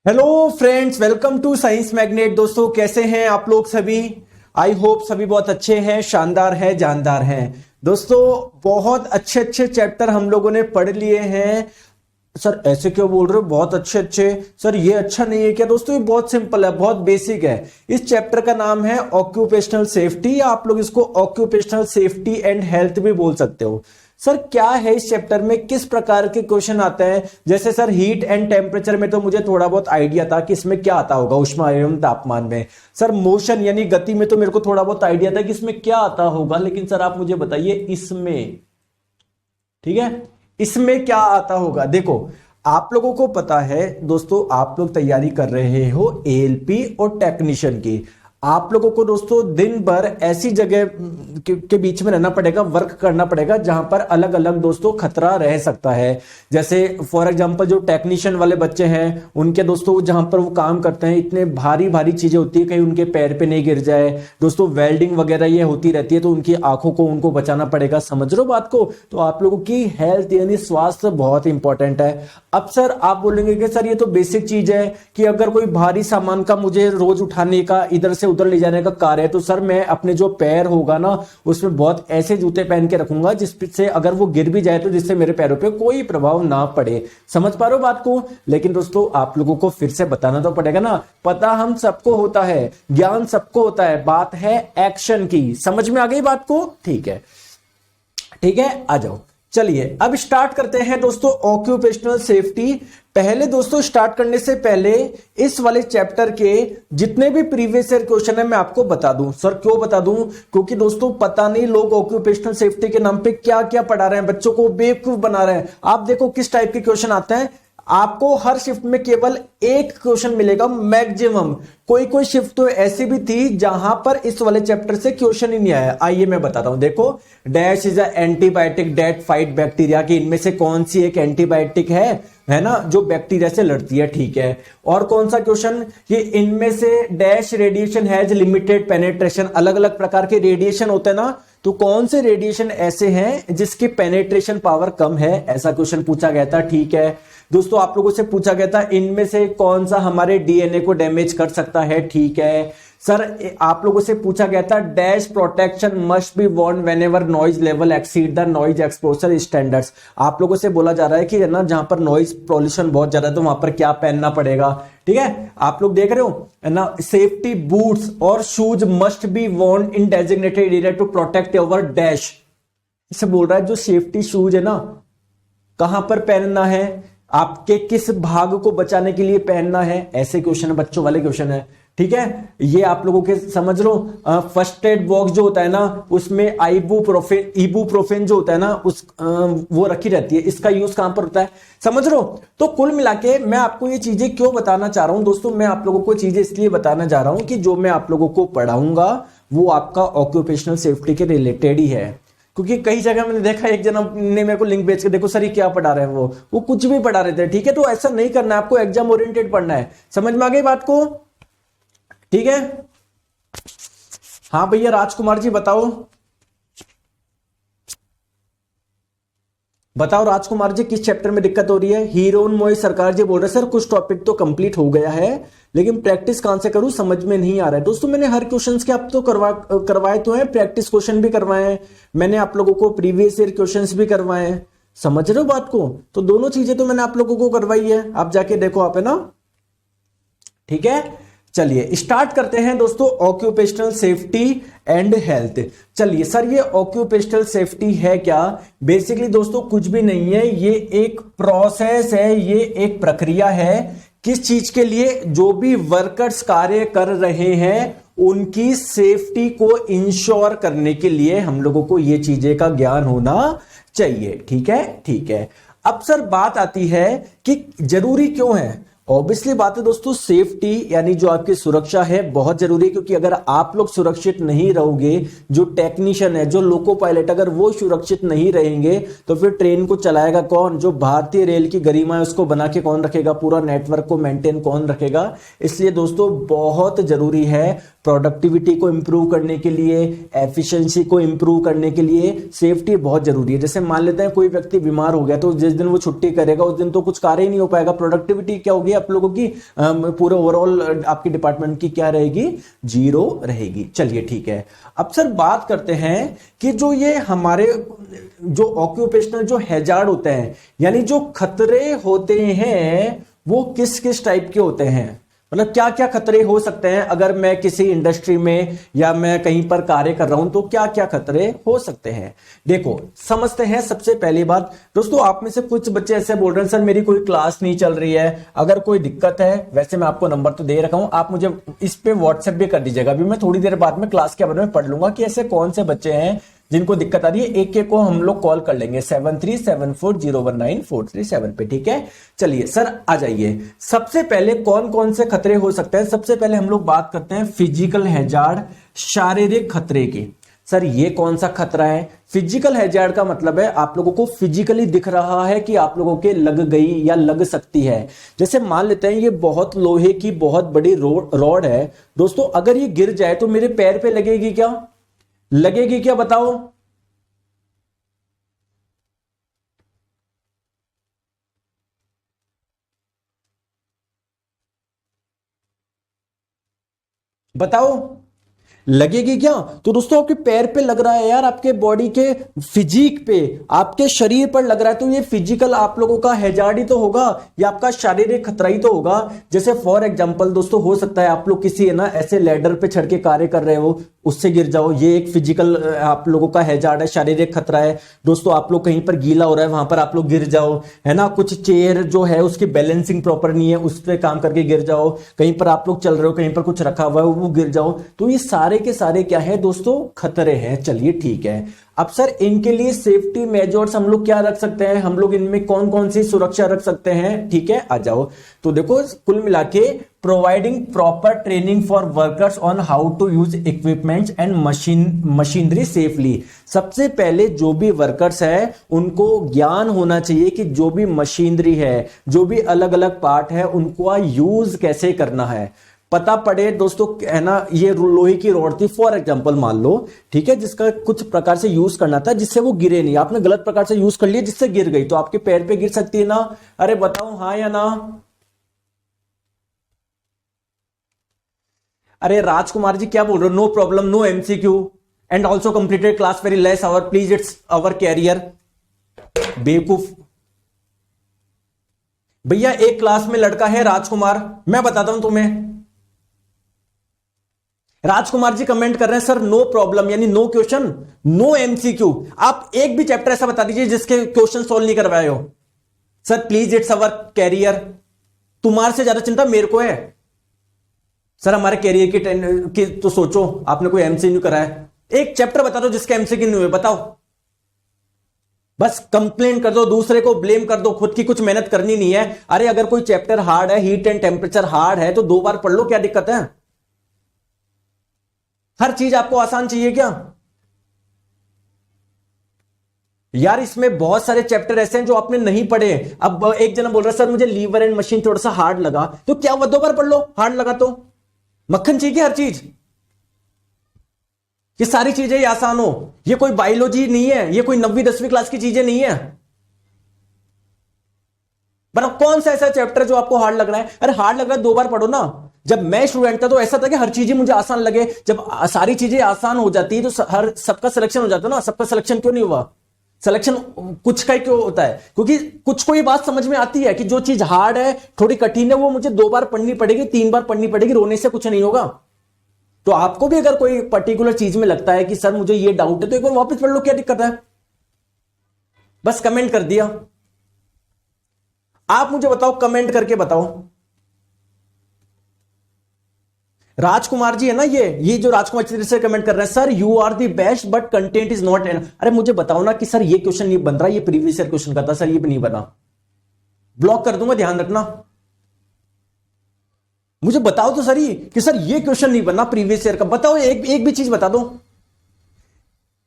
Hello friends, welcome to science magnet. दोस्तों कैसे हैं आप लोग सभी? आई होप सभी बहुत अच्छे हैं, शानदार हैं, जानदार हैं। दोस्तों बहुत अच्छे अच्छे चैप्टर हम लोगों ने पढ़ लिए हैं। सर ऐसे क्यों बोल रहे हो बहुत अच्छे अच्छे? सर ये अच्छा नहीं है क्या? दोस्तों ये बहुत सिंपल है, बहुत बेसिक है। इस चैप्टर का नाम है ऑक्यूपेशनल सेफ्टी, या आप लोग इसको ऑक्यूपेशनल सेफ्टी एंड हेल्थ भी बोल सकते हो। सर क्या है इस चैप्टर में, किस प्रकार के क्वेश्चन आते हैं? जैसे सर हीट एंड टेम्परेचर में तो मुझे थोड़ा बहुत आइडिया था कि इसमें क्या आता होगा, ऊष्मा एवं तापमान में। सर मोशन यानी गति में तो मेरे को थोड़ा बहुत आइडिया था कि इसमें क्या आता होगा, लेकिन सर आप मुझे बताइए इसमें, ठीक है, इसमें क्या आता होगा? देखो आप लोगों को पता है दोस्तों, आप लोग तैयारी कर रहे हो एएलपी और टेक्नीशियन की। आप लोगों को दोस्तों दिन भर ऐसी जगह के बीच में रहना पड़ेगा, वर्क करना पड़ेगा जहां पर अलग अलग दोस्तों खतरा रह सकता है। जैसे फॉर एग्जांपल जो टेक्नीशियन वाले बच्चे हैं उनके दोस्तों जहां पर वो काम करते हैं इतने भारी भारी चीजें होती है, कहीं उनके पैर पे नहीं गिर जाए दोस्तों, वेल्डिंग वगैरह ये होती रहती है, तो उनकी आंखों को उनको बचाना पड़ेगा। समझ रहे हो बात को? तो आप लोगों की हेल्थ यानी स्वास्थ्य बहुत इंपॉर्टेंट है। अब सर आप बोलेंगे कि सर ये तो बेसिक चीज है कि अगर कोई भारी सामान का मुझे रोज उठाने का, इधर से उधर ले जाने का कार्य है, तो सर मैं अपने जो पैर होगा ना उसमें बहुत ऐसे जूते पहन के रखूंगा जिससे अगर वो गिर भी जाए तो जिससे मेरे पैरों पे कोई प्रभाव ना पड़े। समझ पा रहे हो बात को? लेकिन दोस्तों आप लोगों को फिर से बताना तो पड़ेगा ना। पता हम सबको होता है, ज्ञान सबको होता है, बात है एक्शन की। समझ में आ गई बात को? ठीक है, ठीक है, आ जाओ। चलिए अब स्टार्ट करते हैं दोस्तों ऑक्यूपेशनल सेफ्टी। पहले दोस्तों स्टार्ट करने से पहले इस वाले चैप्टर के जितने भी प्रीवियस ईयर क्वेश्चन है मैं आपको बता दूं। सर क्यों बता दूं? क्योंकि दोस्तों पता नहीं लोग ऑक्यूपेशनल सेफ्टी के नाम पे क्या क्या पढ़ा रहे हैं, बच्चों को बेवकूफ बना रहे हैं। आप देखो किस टाइप के क्वेश्चन आते हैं। आपको हर शिफ्ट में केवल एक क्वेश्चन मिलेगा मैक्सिमम। कोई कोई शिफ्ट तो ऐसी भी थी जहां पर इस वाले चैप्टर से क्वेश्चन ही नहीं आया। आइए मैं बताता हूं। देखो dash is a antibiotic that fight bacteria, की इनमें से कौन सी एक एंटीबायोटिक है ना, जो बैक्टीरिया से लड़ती है, ठीक है। और कौन सा क्वेश्चन, ये इनमें से dash radiation has limited penetration. अलग अलग प्रकार के रेडिएशन होते हैं ना, तो कौन से रेडिएशन ऐसे हैं जिसकी पेनेट्रेशन पावर कम है, ऐसा क्वेश्चन पूछा गया था, ठीक है। दोस्तों आप लोगों से पूछा गया था इनमें से कौन सा हमारे डीएनए को डैमेज कर सकता है, ठीक है। सर आप लोगों से पूछा गया था dash protection must be Warne when ever noise level exceed the noise exposure standards. आप लोगों से बोला जा रहा है कि ना जहां पर नॉइज पॉल्यूशन बहुत ज्यादा है तो वहां पर क्या पहनना पड़ेगा, ठीक है। आप लोग देख रहे हो ना, सेफ्टी बूट्स और shoes must be worn in designated area to protect your dash. इसे बोल रहा है जो सेफ्टी शूज है ना कहां पर पहनना है, आपके किस भाग को बचाने के लिए पहनना है, ऐसे क्वेश्चन है, बच्चों वाले क्वेश्चन है, ठीक है। ये आप लोगों के समझ लो। फर्स्ट एड बॉक्स जो होता है ना उसमें इबुप्रोफेन जो होता है ना वो रखी रहती है, इसका यूज कहां पर होता है, समझ लो। तो कुल मिला के मैं आपको ये चीजें क्यों बताना चाह रहा हूं दोस्तों, मैं आप लोगों को चीजें इसलिए बताना चाह रहा हूं कि जो मैं आप लोगों को पढ़ाऊंगा वो आपका ऑक्यूपेशनल सेफ्टी के रिलेटेड ही है। क्योंकि कई जगह मैंने देखा एक जना ने मेरे को लिंक भेज के, देखो सर ये क्या पढ़ा रहे हैं, वो कुछ भी पढ़ा रहे थे, ठीक है। तो ऐसा नहीं करना है, आपको एग्जाम ओरिएंटेड पढ़ना है। समझ में आ गई बात को? ठीक है। हाँ भैया राजकुमार जी बताओ, बताओ राजकुमार जी किस चैप्टर में दिक्कत हो रही है? हीरोन मोई सरकार जी बोल रहे सर कुछ टॉपिक तो कंप्लीट हो गया है लेकिन प्रैक्टिस कहां से करूं, समझ में नहीं आ रहा है। दोस्तों मैंने हर क्वेश्चंस के आप तो करवाए तो हैं, प्रैक्टिस क्वेश्चन भी करवाए हैं मैंने, आप लोगों को प्रीवियस ईयर क्वेश्चंस भी करवाए हैं। समझ रहे हो बात को? तो दोनों चीजें तो मैंने आप लोगों को करवाई है, आप जाके देखो आप, है ना, ठीक है। चलिए स्टार्ट करते हैं दोस्तों ऑक्यूपेशनल सेफ्टी एंड हेल्थ। चलिए सर ये ऑक्यूपेशनल सेफ्टी है क्या? बेसिकली दोस्तों कुछ भी नहीं है, ये एक प्रोसेस है, ये एक प्रक्रिया है। किस चीज के लिए? जो भी वर्कर्स कार्य कर रहे हैं उनकी सेफ्टी को इंश्योर करने के लिए हम लोगों को ये चीजें का ज्ञान होना चाहिए, ठीक है, ठीक है। अब सर बात आती है कि जरूरी क्यों है। ऑब्वियसली बात है दोस्तों, सेफ्टी यानी जो आपकी सुरक्षा है बहुत जरूरी है, क्योंकि अगर आप लोग सुरक्षित नहीं रहोगे, जो टेक्नीशियन है, जो लोको पायलट, अगर वो सुरक्षित नहीं रहेंगे तो फिर ट्रेन को चलाएगा कौन? जो भारतीय रेल की गरिमा है उसको बना के कौन रखेगा? पूरा नेटवर्क को मेंटेन कौन रखेगा? इसलिए दोस्तों बहुत जरूरी है प्रोडक्टिविटी को इंप्रूव करने के लिए, एफिशिएंसी को इंप्रूव करने के लिए सेफ्टी बहुत जरूरी है। जैसे मान लेते हैं कोई व्यक्ति बीमार हो गया तो जिस दिन वो छुट्टी करेगा उस दिन तो कुछ कार्य ही नहीं हो पाएगा, प्रोडक्टिविटी क्या होगी आप लोगों की पूरे ओवरऑल आपके डिपार्टमेंट की क्या रहेगी, 0 रहेगी। चलिए ठीक है। अब सर बात करते हैं कि जो ये हमारे जो ऑक्यूपेशनल जो हैजार्ड होते हैं, यानी जो खतरे होते हैं, वो किस किस टाइप के होते हैं, मतलब क्या क्या खतरे हो सकते हैं अगर मैं किसी इंडस्ट्री में या मैं कहीं पर कार्य कर रहा हूं, तो क्या क्या खतरे हो सकते हैं। देखो समझते हैं। सबसे पहली बात दोस्तों, आप में से कुछ बच्चे ऐसे बोल रहे हैं सर मेरी कोई क्लास नहीं चल रही है, अगर कोई दिक्कत है, वैसे मैं आपको नंबर तो दे रखा हूं, आप मुझे इस पे व्हाट्सएप भी कर दीजिएगा। अभी मैं थोड़ी देर बाद में क्लास के बारे में पढ़ लूंगा कि ऐसे कौन से बच्चे हैं जिनको दिक्कत आ रही है। एक एक को हम लोग कॉल कर लेंगे 7374019437 पे, ठीक है। चलिए सर आ जाइए। सबसे पहले कौन कौन से खतरे हो सकते हैं, सबसे पहले हम लोग बात करते हैं फिजिकल हैजार्ड, शारीरिक खतरे की। सर ये कौन सा खतरा है? फिजिकल हैजार्ड का मतलब है आप लोगों को फिजिकली दिख रहा है कि आप लोगों के लग गई या लग सकती है। जैसे मान लेते हैं ये बहुत लोहे की बहुत बड़ी रॉड है दोस्तों, अगर ये गिर जाए तो मेरे पैर पे लगेगी क्या, लगेगी क्या बताओ? बताओ लगेगी क्या? तो दोस्तों आपके पैर पे लग रहा है यार, आपके बॉडी के फिजिक पे, आपके शरीर पर लग रहा है, तो ये फिजिकल आप लोगों का हैजार्ड ही तो होगा, या आपका शारीरिक खतरा ही तो होगा। जैसे फॉर एग्जांपल दोस्तों हो सकता है आप लोग किसी है ना ऐसे लैडर पे चढ़ के कार्य कर रहे हो, उससे गिर जाओ, ये एक फिजिकल आप लोगों का हैजार्ड है, शारीरिक खतरा है। दोस्तों आप लोग कहीं पर गीला हो रहा है वहां पर आप लोग गिर जाओ, है ना, कुछ चेयर जो है उसकी बैलेंसिंग प्रॉपर नहीं है, उस पर काम करके गिर जाओ, कहीं पर आप लोग चल रहे हो, कहीं पर कुछ रखा हुआ है वो गिर जाओ, तो ये सारे के सारे क्या है दोस्तों, खतरे हैं। चलिए ठीक है। अब सर इनके लिए सेफ्टी मेजर्स हम लोग क्या रख सकते हैं, हम लोग इनमें कौन कौन सी सुरक्षा रख सकते हैं, ठीक है आ जाओ। तो देखो कुल मिला के providing proper training for workers on how to use equipments and machinery safely. सबसे पहले जो भी वर्कर्स है उनको ज्ञान होना चाहिए कि जो भी मशीनरी है, जो भी अलग अलग पार्ट है, उनको यूज कैसे करना है, पता पड़े दोस्तों, है ना। ये लोहे की रॉड थी फॉर एग्जांपल मान लो, ठीक है, जिसका कुछ प्रकार से यूज करना था जिससे वो गिरे नहीं, आपने गलत प्रकार से यूज कर लिया जिससे गिर गई, तो आपके पैर पे गिर सकती है ना। अरे बताओ हाँ या ना। अरे राजकुमार जी क्या बोल रहे हो, no problem, no MCQ and also completed class very less hour, please it's our career. बेवकूफ भैया, एक क्लास में लड़का है राजकुमार, मैं बताता हूं तुम्हें। राजकुमार जी कमेंट कर रहे हैं सर नो प्रॉब्लम यानी नो क्वेश्चन नो एमसीक्यू। आप एक भी चैप्टर ऐसा बता दीजिए जिसके क्वेश्चन सोल्व नहीं करवाए हो। Sir please it's our career, तुम्हारे से ज्यादा चिंता मेरे को है। सर हमारे कैरियर की तो सोचो, आपने कोई एमसीक्यू करा है, एक चैप्टर बता दो जिसके एमसीक्यू नहीं हुए, बताओ। बस कंप्लेन कर दो, दूसरे को ब्लेम कर दो, खुद की कुछ मेहनत करनी नहीं है। अरे अगर कोई चैप्टर हार्ड है, हीट एंड टेम्परेचर हार्ड है, तो 2 बार पढ़ लो, क्या दिक्कत है? हर चीज आपको आसान चाहिए क्या यार? इसमें बहुत सारे चैप्टर ऐसे हैं जो आपने नहीं पढ़े। अब एक जना बोल रहा है सर मुझे लीवर एंड मशीन थोड़ा सा हार्ड लगा, तो क्या हुआ 2 बार पढ़ लो, हार्ड लगा तो। मक्खन चाहिए हर चीज, ये सारी चीजें ही आसान हो। ये कोई बायोलॉजी नहीं है, ये कोई 9वीं 10वीं क्लास की चीजें नहीं है। पर कौन सा ऐसा चैप्टर जो आपको हार्ड लग रहा है? अरे हार्ड लग रहा है 2 बार पढ़ो ना। जब मैं स्टूडेंट था तो ऐसा था कि हर चीजें मुझे आसान लगे, जब सारी चीजें आसान हो जाती है तो हर सबका सिलेक्शन हो जाता ना। सबका सिलेक्शन क्यों नहीं हुआ? सिलेक्शन कुछ का ही क्यों होता है? क्योंकि कुछ को ये बात समझ में आती है कि जो चीज हार्ड है, थोड़ी कठिन है, वो मुझे 2 बार पढ़नी पड़ेगी, 3 बार पढ़नी पड़ेगी, रोने से कुछ नहीं होगा। तो आपको भी अगर कोई पर्टिकुलर चीज में लगता है कि सर मुझे ये डाउट है, तो एक बार वापस पढ़ लो, क्या दिक्कत है? बस कमेंट कर दिया। आप मुझे बताओ, कमेंट करके बताओ। राजकुमार जी है ना, ये जो राजकुमार चित्र से कमेंट कर रहे हैं, sir you are the best but content is not an. अरे मुझे बताओ ना कि सर ये क्वेश्चन नहीं बन रहा, ये प्रीवियस ईयर क्वेश्चन का था सर, ये भी नहीं बना, ब्लॉक कर दूंगा, ध्यान रखना। मुझे बताओ तो सर कि सर ये क्वेश्चन नहीं बना प्रीवियस ईयर का, बताओ एक भी चीज बता दो।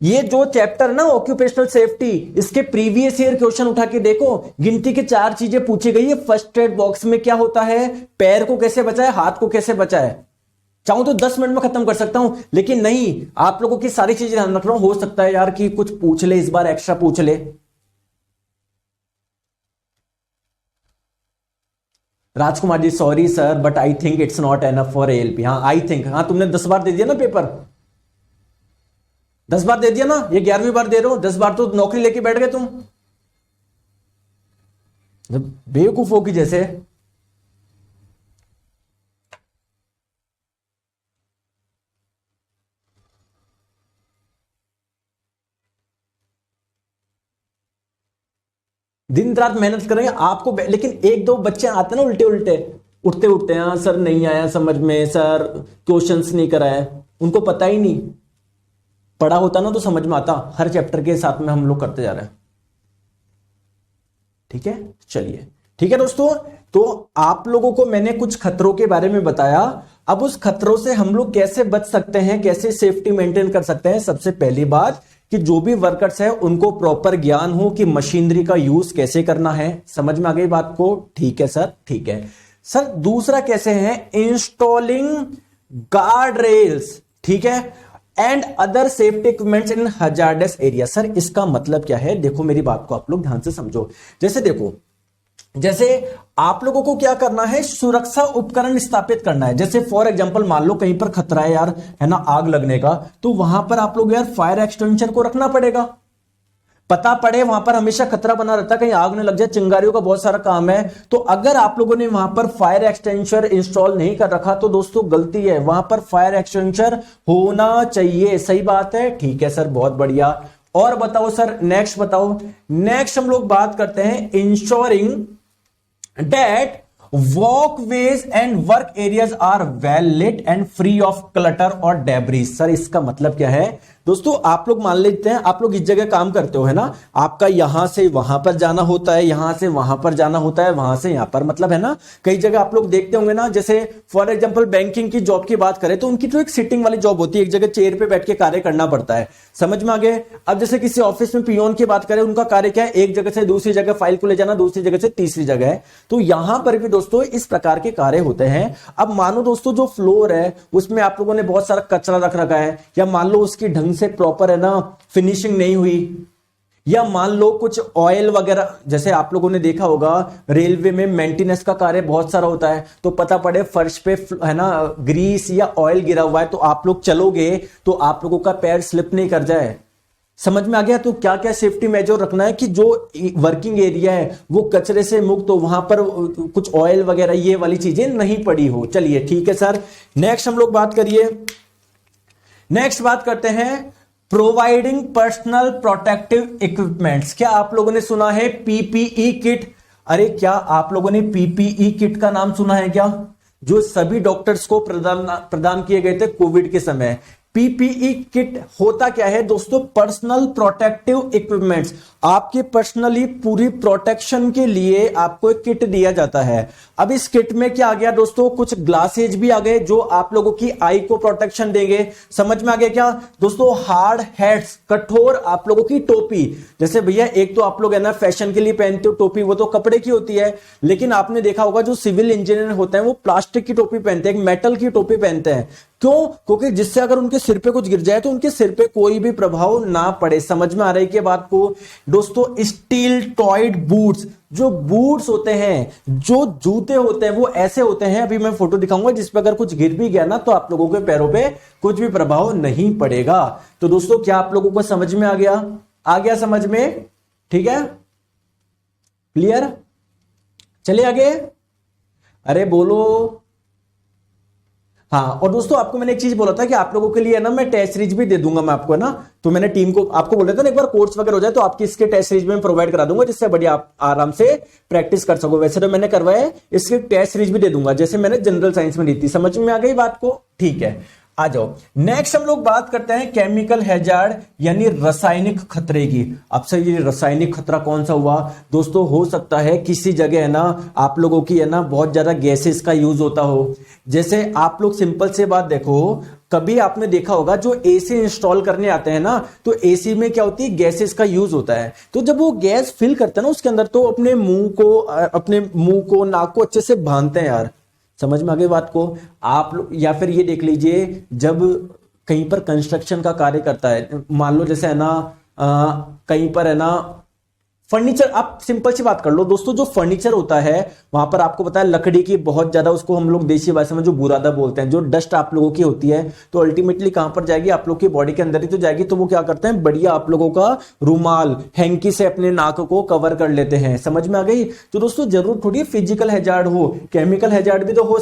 ये जो चैप्टर ना ऑक्यूपेशनल सेफ्टी, इसके प्रीवियस ईयर क्वेश्चन उठा के देखो, गिनती के 4 चीजें पूछी गई है। फर्स्ट एड बॉक्स में क्या होता है, पैर को कैसे बचाए, हाथ को कैसे बचाए। चाहूं तो 10 मिनट में खत्म कर सकता हूं, लेकिन नहीं, आप लोगों की सारी चीजें ध्यान रख रहा हूं। हो सकता है यार कि कुछ पूछ ले, इस बार एक्स्ट्रा पूछ ले। Rajkumar ji sorry sir but I think it's not enough for ALP. हाँ आई थिंक, हाँ तुमने 10 बार दे दिया ना पेपर, 10 बार दे दिया ना, ये 11वीं बार दे रहे हो, 10 बार तो नौकरी लेके बैठ गए तुम बेवकूफों की जैसे। दिन रात मेहनत करेंगे आपको, लेकिन एक दो बच्चे आते हैं ना उल्टे उल्टे, उठते उठते हैं सर नहीं आया समझ में, सर क्वेश्चंस नहीं कराया, उनको पता ही नहीं, पढ़ा होता ना तो समझ में आता। हर चैप्टर के साथ में हम लोग करते जा रहे हैं। ठीक है चलिए, ठीक है दोस्तों, तो आप लोगों को मैंने कुछ खतरों के बारे में बताया। अब उस खतरों से हम लोग कैसे बच सकते हैं, कैसे सेफ्टी मेंटेन कर सकते हैं। सबसे पहली बात कि जो भी वर्कर्स है उनको प्रॉपर ज्ञान हो कि मशीनरी का यूज कैसे करना है। समझ में आ गई बात को? ठीक है सर, ठीक है सर। दूसरा कैसे है, इंस्टॉलिंग गार्ड रेल्स, ठीक है, and other safety equipments in hazardous area. Sir इसका मतलब क्या है, देखो मेरी बात को आप लोग ध्यान से समझो। जैसे देखो, जैसे आप लोगों को क्या करना है, सुरक्षा उपकरण स्थापित करना है। जैसे फॉर एग्जांपल मान लो कहीं पर खतरा है यार, है ना, आग लगने का, तो वहां पर आप लोग यार फायर एक्सटेंशन को रखना पड़ेगा। पता पड़े वहां पर हमेशा खतरा बना रहता है, कहीं आग न लग जाए, चिंगारियों का बहुत सारा काम है। तो अगर आप लोगों ने वहां पर फायर एक्सटेंशन इंस्टॉल नहीं कर रखा तो दोस्तों गलती है, वहां पर फायर एक्सटेंशन होना चाहिए। सही बात है, ठीक है सर, बहुत बढ़िया। और बताओ सर, नेक्स्ट बताओ। नेक्स्ट हम लोग बात करते हैं ensuring that walkways and work areas are well lit and free of clutter or debris। Sir इसका मतलब क्या है दोस्तों, आप लोग मान लेते हैं आप लोग इस जगह काम करते हो, है ना, आपका यहां से वहां पर जाना होता है, यहां से वहां पर जाना होता है, वहां से यहां पर, मतलब है ना, कई जगह आप लोग देखते होंगे ना, जैसे फॉर एग्जांपल बैंकिंग की जॉब की बात करें तो उनकी तो एक सिटिंग वाली जॉब होती है, एक जगह चेयर पे बैठ के कार्य करना पड़ता है। समझ में आ गए? अब जैसे किसी ऑफिस में पियोन की बात करें, उनका कार्य क्या है, एक जगह से दूसरी जगह फाइल को ले जाना, दूसरी जगह से तीसरी जगह है। तो यहां पर भी दोस्तों इस प्रकार के कार्य होते हैं। अब मानो दोस्तों जो फ्लोर है उसमें आप लोगों ने बहुत सारा कचरा रख रखा है, या मान लो उसकी ढंग से प्रॉपर है ना फिनिशिंग नहीं हुई, या मान लो कुछ ऑयल वगैरह, जैसे आप लोगों ने देखा होगा रेलवे में मेंटेनेंस का कार्य बहुत सारा होता है, तो पता पड़े फर्श पे है ना ग्रीस या ऑयल गिरा हुआ है, तो आप लोग चलोगे तो आप लोगों का पैर स्लिप नहीं कर जाए। समझ में आ गया? तो क्या क्या सेफ्टी मेजर रखना है कि जो वर्किंग एरिया है वो कचरे से मुक्त हो, वहां पर कुछ ऑयल वगैरह ये वाली चीजें नहीं पड़ी हो। चलिए ठीक है सर, नेक्स्ट हम लोग बात करिए, नेक्स्ट बात करते हैं प्रोवाइडिंग पर्सनल प्रोटेक्टिव इक्विपमेंट्स। क्या आप लोगों ने सुना है पीपीई किट? अरे क्या आप लोगों ने पीपीई किट का नाम सुना है क्या, जो सभी डॉक्टर्स को प्रदान किए गए थे कोविड के समय? पीपीई किट होता क्या है दोस्तों, पर्सनल प्रोटेक्टिव इक्विपमेंट्स। आपके पर्सनली पूरी प्रोटेक्शन के लिए आपको एक किट दिया जाता है। अब इस किट में क्या आ गया दोस्तों, कुछ ग्लासेज भी आ गए जो आप लोगों की आई को प्रोटेक्शन देंगे। समझ में आ गया क्या दोस्तों? हार्ड हैट्स, कठोर आप लोगों की टोपी। जैसे भैया एक तो आप लोग है ना फैशन के लिए पहनते हो टोपी, वो तो कपड़े की होती है, लेकिन आपने देखा होगा जो सिविल इंजीनियर होते हैं वो प्लास्टिक की टोपी पहनते हैं, एक मेटल की टोपी पहनते हैं। क्यों? क्योंकि जिससे अगर उनके सिर पे कुछ गिर जाए तो उनके सिर पे कोई भी प्रभाव ना पड़े। समझ में आ रही है बात को दोस्तों? स्टील टॉयड बूट्स, जो बूट्स होते हैं, जो जूते होते हैं वो ऐसे होते हैं, अभी मैं फोटो दिखाऊंगा, जिसपे अगर कुछ गिर भी गया ना तो आप लोगों के पैरों पे कुछ भी प्रभाव नहीं पड़ेगा। तो दोस्तों क्या आप लोगों को समझ में आ गया? आ गया समझ में? ठीक है, क्लियर? चलिए आगे, अरे बोलो। हाँ, और दोस्तों आपको मैंने एक चीज बोला था कि आप लोगों के लिए ना मैं टेस्ट सीरीज भी दे दूंगा मैं आपको, है ना, तो मैंने टीम को आपको बोला था ना एक बार कोर्स वगैरह हो जाए तो आपकी इसके टेस्ट सीरीज में प्रोवाइड करा दूंगा, जिससे बढ़िया आप आराम से प्रैक्टिस कर सको। वैसे तो मैंने करवाया, इसके टेस्ट सीरीज भी दे दूंगा जैसे मैंने जनरल साइंस में दी थी। समझ में आ गई बात को? ठीक है, आ जाओ। नेक्स्ट हम लोग बात करते हैं केमिकल हैजार्ड यानी रासायनिक खतरे की। अब से ये रासायनिक खतरा कौन सा हुआ दोस्तों? हो सकता है किसी जगह है ना आप लोगों की है ना बहुत ज्यादा गैसेस का यूज होता हो। जैसे आप लोग सिंपल से बात देखो, कभी आपने देखा होगा जो एसी इंस्टॉल करने आते हैं ना, तो एसी में क्या होती है, गैसेस का यूज होता है। तो जब वो गैस फिल करते हैं ना उसके अंदर, तो अपने मुंह को नाक को अच्छे से बांधते हैं यार। समझ में आ गई बात को? आप लोग या फिर ये देख लीजिए, जब कहीं पर कंस्ट्रक्शन का कार्य करता है, मान लो जैसे है ना कहीं पर है ना फर्नीचर, आप सिंपल सी बात कर लो दोस्तों, जो फर्नीचर होता है वहां पर आपको पता है लकड़ी की बहुत ज्यादा, उसको हम लोग देसी भाषा में जो बुरादा बोलते हैं, जो डस्ट आप लोगों की होती है तो अल्टीमेटली कहां पर जाएगी, आप लोग की बॉडी के अंदर ही तो जाएगी। तो वो क्या करते हैं, बढ़िया आप लोगों का रूमाल हैंकी से अपने नाक को कवर कर लेते हैं। समझ में आ गई। तो दोस्तों जरूर थोड़ी फिजिकल हैजार्ड हो, केमिकल हैजार्ड भी तो हो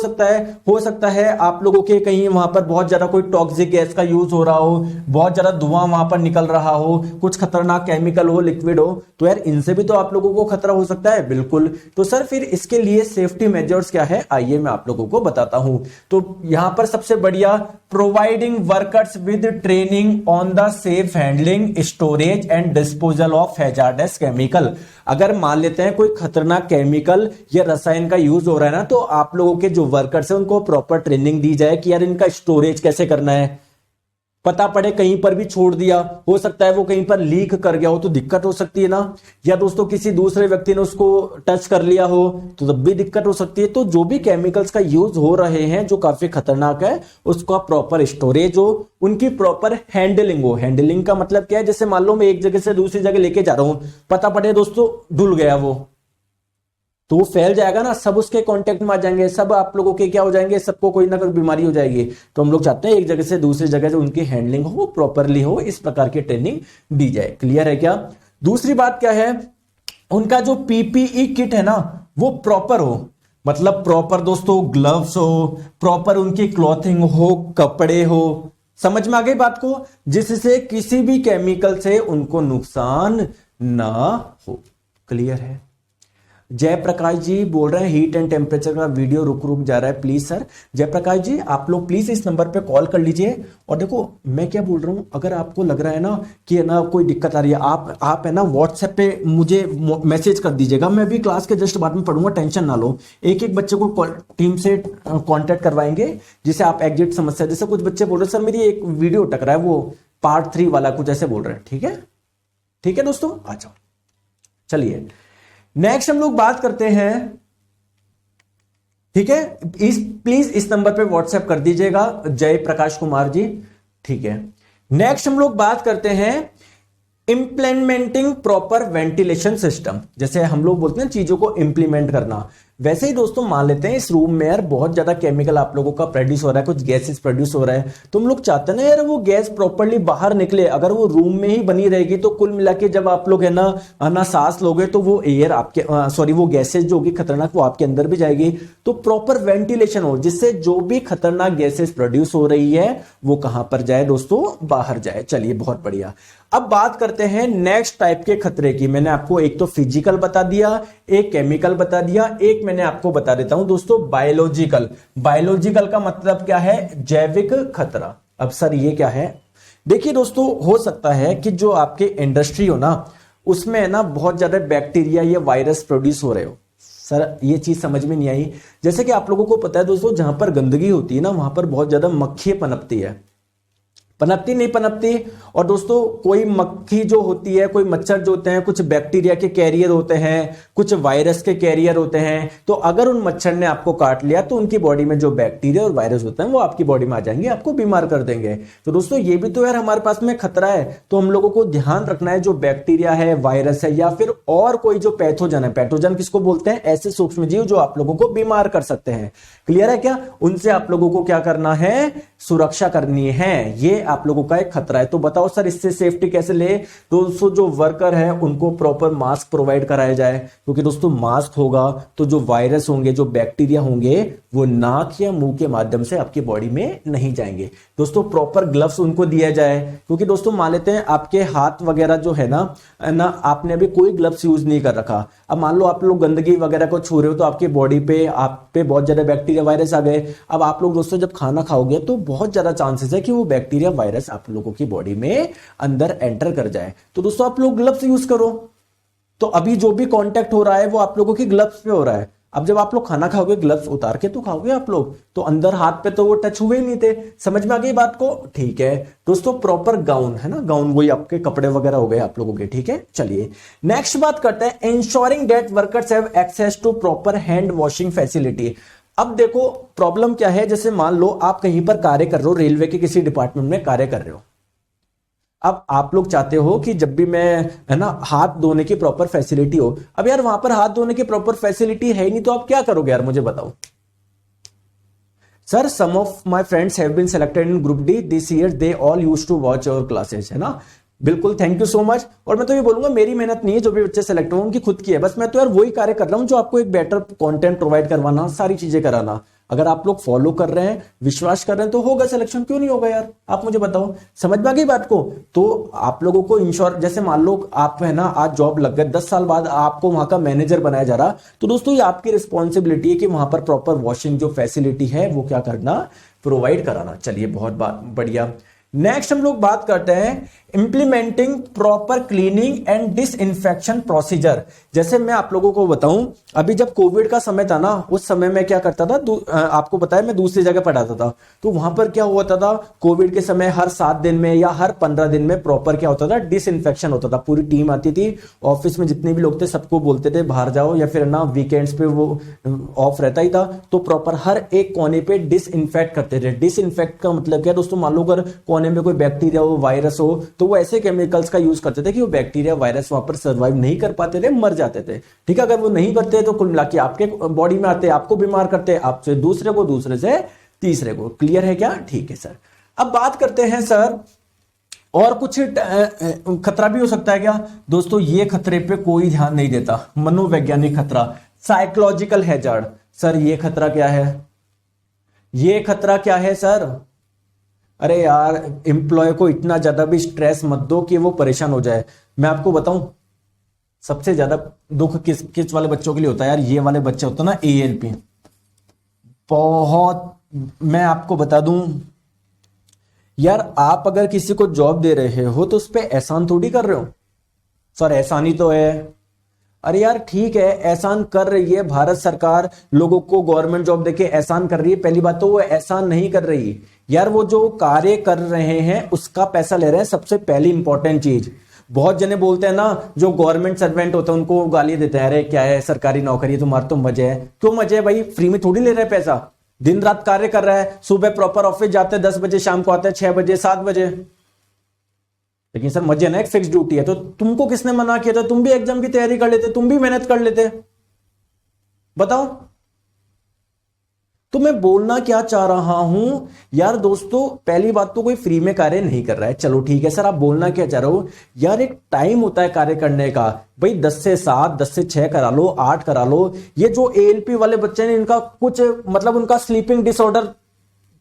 सकता है आप लोगों के कहीं वहां पर बहुत ज्यादा कोई टॉक्सिक गैस का यूज हो रहा हो, बहुत ज्यादा धुआं वहां पर निकल रहा हो, कुछ खतरनाक केमिकल हो, लिक्विड हो, तो यार इनसे भी तो आप लोगों को खतरा हो सकता है। बिल्कुल। तो सर फिर इसके लिए सेफ्टी मेजर्स क्या है, आइए मैं आप लोगों को बताता हूं। तो यहां पर सबसे बढ़िया, providing workers with training on the safe handling, storage and disposal of hazards chemical. अगर मान लेते हैं कोई खतरनाक केमिकल या रसायन का यूज हो रहा है ना, तो आप लोगों के जो वर्कर्स हैं उनको प्रॉपर ट्रेनिंग दी जाए कि यार इनका स्टोरेज कैसे करना है। पता पड़े कहीं पर भी छोड़ दिया, हो सकता है वो कहीं पर लीक कर गया हो तो दिक्कत हो सकती है ना, या दोस्तों किसी दूसरे व्यक्ति ने उसको टच कर लिया हो तो तब भी दिक्कत हो सकती है। तो जो भी केमिकल्स का यूज हो रहे हैं जो काफी खतरनाक है, उसका प्रॉपर स्टोरेज हो, उनकी प्रॉपर हैंडलिंग हो। हैंडलिंग का मतलब क्या है, जैसे मान लो मैं एक जगह से दूसरी जगह लेके जा रहा हूं, पता पड़े दोस्तों डुल गया वो, तो वो फैल जाएगा ना, सब उसके कांटेक्ट में आ जाएंगे, सब आप लोगों के क्या हो जाएंगे, सबको कोई ना कोई बीमारी हो जाएगी। तो हम लोग चाहते हैं एक जगह से दूसरी जगह जो उनकी हैंडलिंग हो प्रॉपरली हो, इस प्रकार की ट्रेनिंग दी जाए। क्लियर है क्या। दूसरी बात क्या है, उनका जो पीपीई किट है ना वो प्रॉपर हो, मतलब प्रॉपर दोस्तों ग्लव्स हो, प्रॉपर उनकी क्लॉथिंग हो, कपड़े हो। समझ में आ गई बात को, जिससे किसी भी केमिकल से उनको नुकसान ना हो। क्लियर है। जयप्रकाश जी बोल रहे हैं हीट एंड टेम्परेचर का वीडियो रुक जा रहा है, प्लीज सर। जयप्रकाश जी आप लोग प्लीज इस नंबर पे कॉल कर लीजिए। और देखो मैं क्या बोल रहा हूं, अगर आपको लग रहा है ना कि है ना कोई दिक्कत आ रही है, आप है ना व्हाट्सएप पे मुझे मैसेज कर दीजिएगा, मैं भी क्लास के जस्ट बाद में पढ़ूंगा, टेंशन ना लो। एक एक बच्चे को टीम से कॉन्टेक्ट करवाएंगे जिसे आप एग्जैक्ट समस्या, जैसे कुछ बच्चे बोल रहे सर मेरी एक वीडियो अटक रहा है, वो पार्ट 3 वाला कुछ ऐसे बोल रहे हैं। ठीक है दोस्तों, आ जाओ। चलिए नेक्स्ट हम लोग बात करते हैं, ठीक है, प्लीज इस नंबर पे व्हाट्सएप कर दीजिएगा जय प्रकाश कुमार जी। ठीक है, नेक्स्ट हम लोग बात करते हैं इंप्लीमेंटिंग प्रॉपर वेंटिलेशन सिस्टम। जैसे हम लोग बोलते हैं चीजों को इंप्लीमेंट करना, वैसे ही दोस्तों मान लेते हैं इस रूम में यार बहुत ज्यादा केमिकल आप लोगों का प्रोड्यूस हो रहा है, कुछ गैसेस प्रोड्यूस हो रहा है, तो हम लोग चाहते हैं ना यार वो गैस प्रॉपरली बाहर निकले। अगर वो रूम में ही बनी रहेगी तो कुल मिला के जब आप लोग है ना सांस लोगे तो वो एयर आपके सॉरी वो गैसेस जो होगी खतरनाक वो आपके अंदर भी जाएगी। तो प्रॉपर वेंटिलेशन हो जिससे जो भी खतरनाक गैसेस प्रोड्यूस हो रही है वो कहां पर जाए दोस्तों, बाहर जाए। चलिए बहुत बढ़िया। अब बात करते हैं नेक्स्ट टाइप के खतरे की। मैंने आपको एक तो फिजिकल बता दिया, एक केमिकल बता दिया, एक मैंने आपको बता देता हूं दोस्तों बायोलॉजिकल। बायोलॉजिकल का मतलब क्या है, जैविक खतरा। अब सर ये क्या है, देखिए दोस्तों हो सकता है कि जो आपके इंडस्ट्री हो ना उसमें है ना बहुत ज्यादा बैक्टीरिया या वायरस प्रोड्यूस हो रहे हो। सर ये चीज समझ में नहीं आई। जैसे कि आप लोगों को पता है दोस्तों जहां पर गंदगी होती है ना वहां पर बहुत ज्यादा मक्खी पनपती है, पनपती नहीं पनपती। और दोस्तों कोई मक्खी जो होती है, कोई मच्छर जो होते हैं, कुछ बैक्टीरिया के कैरियर होते हैं, कुछ वायरस के कैरियर होते हैं। तो अगर उन मच्छर ने आपको काट लिया तो उनकी बॉडी में जो बैक्टीरिया और वायरस होते हैं वो आपकी बॉडी में आ जाएंगे, आपको बीमार कर देंगे। तो दोस्तों ये भी तो यार हमारे पास में खतरा है। तो हम लोगों को ध्यान रखना है जो बैक्टीरिया है, वायरस है या फिर और कोई जो पैथोजन है, पैथोजन किसको बोलते हैं, ऐसे सूक्ष्म जीव जो आप लोगों को बीमार कर सकते हैं। क्लियर है क्या, उनसे आप लोगों को क्या करना है, सुरक्षा करनी है। ये आप लोगों का एक खतरा है। तो बताओ सर इससे सेफ्टी कैसे ले। दोस्तों जो वर्कर है उनको प्रॉपर मास्क प्रोवाइड कराया जाए, क्योंकि दोस्तों मास्क होगा तो जो वायरस होंगे, जो बैक्टीरिया होंगे वो नाक या मुंह के माध्यम से आपकी बॉडी में नहीं जाएंगे। दोस्तों प्रॉपर ग्लव्स उनको दिया जाए, क्योंकि दोस्तों मान लेते हैं आपके हाथ वगैरह जो है ना आपने अभी कोई ग्लव्स यूज नहीं कर रखा। अब मान लो आप लोग गंदगी वगैरह को छू रहे हो तो आपकी बॉडी पे आप पे बहुत ज्यादा बैक्टीरिया वायरस आ गए। अब आप लोग दोस्तों जब खाना खाओगे तो बहुत ज्यादा चांसेस है कि वो बैक्टीरिया वायरस आप लोगों की बॉडी में अंदर एंटर कर जाए। तो दोस्तों आप लोग ग्लव्स यूज करो। तो अभी जो भी कांटेक्ट हो रहा है वो आप लोगों की ग्लव्स पे हो रहा है। अब जब आप लोग खाना खाओगे ग्लव्स उतार के तो खाओगे आप लोग, तो अंदर हाथ पे तो वो टच हुए ही नहीं थे। समझ में आ गई बात को। ठीक है दोस्तों, प्रॉपर गाउन है ना, गाउन वही आपके कपड़े वगैरह हो गए आप लोगों के। ठीक है चलिए नेक्स्ट बात करते हैं, ensuring that workers have access to proper hand washing facility. अब देखो प्रॉब्लम क्या है, जैसे मान लो आप कहीं पर कार्य कर रहे हो, रेलवे के किसी डिपार्टमेंट में कार्य कर रहे हो। अब आप लोग चाहते हो कि जब भी मैं, है ना, हाथ धोने की प्रॉपर फैसिलिटी हो। अब यार वहां पर हाथ धोने की प्रॉपर फैसिलिटी है ही नहीं, तो आप क्या करोगे यार, मुझे बताओ। Sir some of my friends have been selected in group D this year, they all used to watch our classes, है ना। बिल्कुल, थैंक यू सो मच। और मैं तो ये बोलूंगा मेरी मेहनत नहीं है, जो भी बच्चे सेलेक्ट हुए उनकी खुद की है, बस मैं तो यार वही कार्य कर रहा हूं जो आपको एक बेटर कंटेंट प्रोवाइड करवाना, सारी चीजें कराना। अगर आप लोग फॉलो कर रहे हैं, विश्वास कर रहे हैं, तो होगा सिलेक्शन, क्यों नहीं होगा यार, आप मुझे बताओ। समझ में आ गई बात को। तो आप लोगों को इंश्योर, जैसे मान लो आप, है ना, आज जॉब लग गए, 10 साल बाद आपको वहां का मैनेजर बनाया जा रहा, तो दोस्तों ये आपकी रिस्पॉन्सिबिलिटी है कि वहां पर प्रॉपर वॉशिंग जो फैसिलिटी है वो क्या करना, प्रोवाइड कराना। चलिए, बहुत बढ़िया। नेक्स्ट हम लोग बात करते हैं implementing proper cleaning and disinfection procedure. जैसे मैं आप लोगों को बताऊं, अभी जब कोविड का समय था ना, उस समय मैं क्या करता था, आपको पता है मैं दूसरी जगह पढ़ाता था, तो वहां पर क्या होता था, कोविड के समय हर 7 दिन में या हर 15 दिन में प्रॉपर क्या होता था, डिसइंफेक्शन होता था। पूरी टीम आती थी, ऑफिस में जितने भी लोग थे सबको बोलते थे बाहर जाओ, या फिर ना वीकेंड्स पे वो ऑफ रहता ही था, तो प्रॉपर हर एक कोने पे डिसइंफेक्ट करते थे। डिसइंफेक्ट का मतलब क्या दोस्तों, मान लो अगर कोने में कोई बैक्टीरिया हो, वायरस हो, तो वो ऐसे केमिकल्स का यूज करते थे कि वो बैक्टीरिया वायरस वहां पर सर्वाइव नहीं कर पाते थे, मर जाते थे। ठीक है, अगर वो नहीं करते तो कुल मिला के आपके बॉडी में आते, आपको बीमार करते, आपसे दूसरे को, दूसरे से तीसरे को। क्लियर है क्या? ठीक है सर। अब बात करते हैं सर, और कुछ खतरा भी हो सकता है क्या दोस्तों? ये खतरे पे कोई ध्यान नहीं देता। मनोवैज्ञानिक खतरा, साइकोलॉजिकल हैजार्ड। सर ये खतरा क्या है? ये खतरा क्या है सर? अरे यार, एम्प्लॉय को इतना ज्यादा भी स्ट्रेस मत दो कि वो परेशान हो जाए। मैं आपको बताऊं, सबसे ज्यादा दुख किस किस वाले बच्चों के लिए होता है यार? ये वाले बच्चे होते हैं ना, ALP। बहुत, मैं आपको बता दूं यार, आप अगर किसी को जॉब दे रहे हो तो उस पर एहसान थोड़ी कर रहे हो। सर एहसान ही तो है। अरे यार ठीक है, एहसान कर रही है भारत सरकार, लोगों को गवर्नमेंट जॉब देके एहसान कर रही है। पहली बात तो वो एहसान नहीं कर रही यार, वो जो कार्य कर रहे हैं उसका पैसा ले रहे हैं, सबसे पहली इंपॉर्टेंट चीज। बहुत जने बोलते हैं ना, जो गवर्नमेंट सर्वेंट होते हैं उनको गाली देते हैं, अरे क्या है सरकारी नौकरी, तुम्हारा तो मजे है। क्यों मजे है भाई? फ्री में थोड़ी ले रहे हैं पैसा, दिन रात कार्य कर रहा है। सुबह प्रॉपर ऑफिस जाते हैं 10 बजे, शाम को आते हैं 6 बजे 7 बजे। लेकिन सर मजे ना, एक फिक्स ड्यूटी है। तो तुमको किसने मना किया था? तुम भी एग्जाम की तैयारी कर लेते, तुम भी मेहनत कर लेते, बताओ। तो मैं बोलना क्या चाह रहा हूं यार दोस्तों, पहली बात तो कोई फ्री में कार्य नहीं कर रहा है, चलो ठीक है सर। आप बोलना क्या चाह रहे हो यार? एक टाइम होता है कार्य करने का भाई, 10 से 7, 10 से 6 करा लो, 8 करा लो। ये जो ALP वाले बच्चे हैं, इनका कुछ मतलब उनका स्लीपिंग डिसऑर्डर